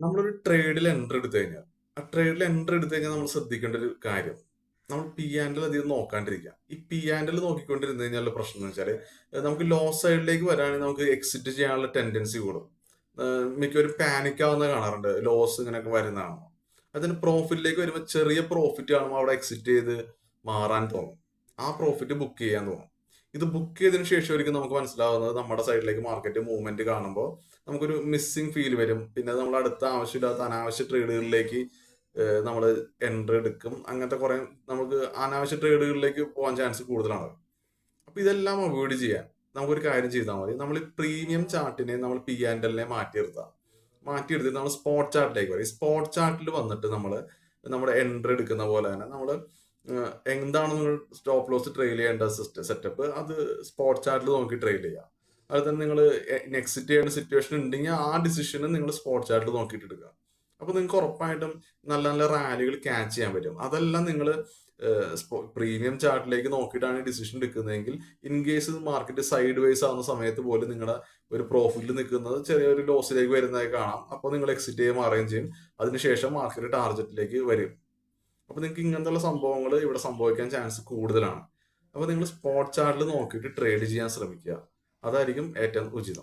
നമ്മളൊരു ട്രേഡിൽ എൻട്രി എടുത്തു കഴിഞ്ഞാൽ നമ്മൾ ശ്രദ്ധിക്കേണ്ട ഒരു കാര്യം, നമ്മൾ പി ആൻഡിൽ അധികം നോക്കാണ്ടിരിക്കുക. ഈ പി ആൻഡിൽ നോക്കിക്കൊണ്ടിരുന്നു കഴിഞ്ഞാൽ പ്രശ്നം എന്ന് വെച്ചാൽ നമുക്ക് ലോസ് സൈഡിലേക്ക് വരാണെങ്കിൽ നമുക്ക് എക്സിറ്റ് ചെയ്യാനുള്ള ടെൻഡൻസി കൂടും. മിക്കവരും പാനിക് ആവുന്ന കാണാറുണ്ട്, ലോസ് ഇങ്ങനെയൊക്കെ വരുന്നതാണ്. അതിന് പ്രോഫിറ്റിലേക്ക് വരുമ്പോൾ ചെറിയ പ്രോഫിറ്റ് കാണുമ്പോൾ അവിടെ എക്സിറ്റ് ചെയ്ത് മാറാൻ തോന്നും, ആ പ്രോഫിറ്റ് ബുക്ക് ചെയ്യാൻ തോന്നും. ഇത് ബുക്ക് ചെയ്തതിനു ശേഷം ഒരിക്കലും നമുക്ക് മനസ്സിലാവുന്നത് നമ്മുടെ സൈഡിലേക്ക് മാർക്കറ്റ് മൂവ്മെന്റ് കാണുമ്പോൾ നമുക്കൊരു മിസ്സിങ് ഫീൽ വരും. പിന്നെ നമ്മൾ അടുത്ത ആവശ്യമില്ലാത്ത അനാവശ്യ ട്രേഡുകളിലേക്ക് നമ്മൾ എൻട്രി എടുക്കും. അങ്ങനത്തെ കുറെ നമുക്ക് അനാവശ്യ ട്രേഡുകളിലേക്ക് പോകാൻ ചാൻസ് കൂടുതലാണ്. അപ്പൊ ഇതെല്ലാം അവോയ്ഡ് ചെയ്യാൻ നമുക്കൊരു കാര്യം ചെയ്താൽ മതി. നമ്മൾ പ്രീമിയം ചാർട്ടിനെ നമ്മൾ പി ആൻഡ് എല്ലിനെ മാറ്റിയെടുത്തിട്ട് നമ്മൾ സ്പോട്ട് ചാർട്ടിലേക്ക് വരും. ഈ സ്പോട്ട് ചാർട്ടിൽ വന്നിട്ട് നമ്മൾ നമ്മുടെ എൻട്രി എടുക്കുന്ന പോലെ തന്നെ നമ്മൾ എന്താണ് നിങ്ങൾ സ്റ്റോപ്പ് ലോസ് ട്രെയിൽ ചെയ്യേണ്ട സെറ്റപ്പ്, അത് സ്പോട്ട് ചാർട്ടിൽ നോക്കി ട്രെയിൽ ചെയ്യാം. അത് തന്നെ നിങ്ങൾ എക്സിറ്റ് ചെയ്യേണ്ട സിറ്റുവേഷൻ ഉണ്ടെങ്കിൽ ആ ഡിസിഷന് നിങ്ങൾ സ്പോട്ട് ചാർട്ടിൽ നോക്കിയിട്ട് എടുക്കുക. അപ്പൊ നിങ്ങൾക്ക് ഉറപ്പായിട്ടും നല്ല നല്ല റാലികൾ ക്യാച്ച് ചെയ്യാൻ പറ്റും. അതെല്ലാം നിങ്ങൾ പ്രീമിയം ചാർട്ടിലേക്ക് നോക്കിയിട്ടാണ് ഡിസിഷൻ എടുക്കുന്നതെങ്കിൽ in case market side vice ആവുന്ന സമയത്ത് പോലും നിങ്ങളുടെ ഒരു പ്രോഫിറ്റിൽ നിൽക്കുന്നത് ചെറിയൊരു ലോസിലേക്ക് വരുന്നതായി കാണാം. അപ്പോൾ നിങ്ങൾ എക്സിറ്റ് ചെയ്യാൻ മാറുകയും ചെയ്യും. അതിനുശേഷം മാർക്കറ്റ് ടാർഗറ്റിലേക്ക് വരും. അപ്പൊ നിങ്ങൾക്ക് ഇങ്ങനത്തെ സംഭവങ്ങൾ ഇവിടെ സംഭവിക്കാൻ ചാൻസ് കൂടുതലാണ്. അപ്പൊ നിങ്ങൾ സ്പോട്ട് ചാർട്ടിൽ നോക്കിയിട്ട് ട്രേഡ് ചെയ്യാൻ ശ്രമിക്കുക. അതായിരിക്കും ഏറ്റവും ഉചിതം.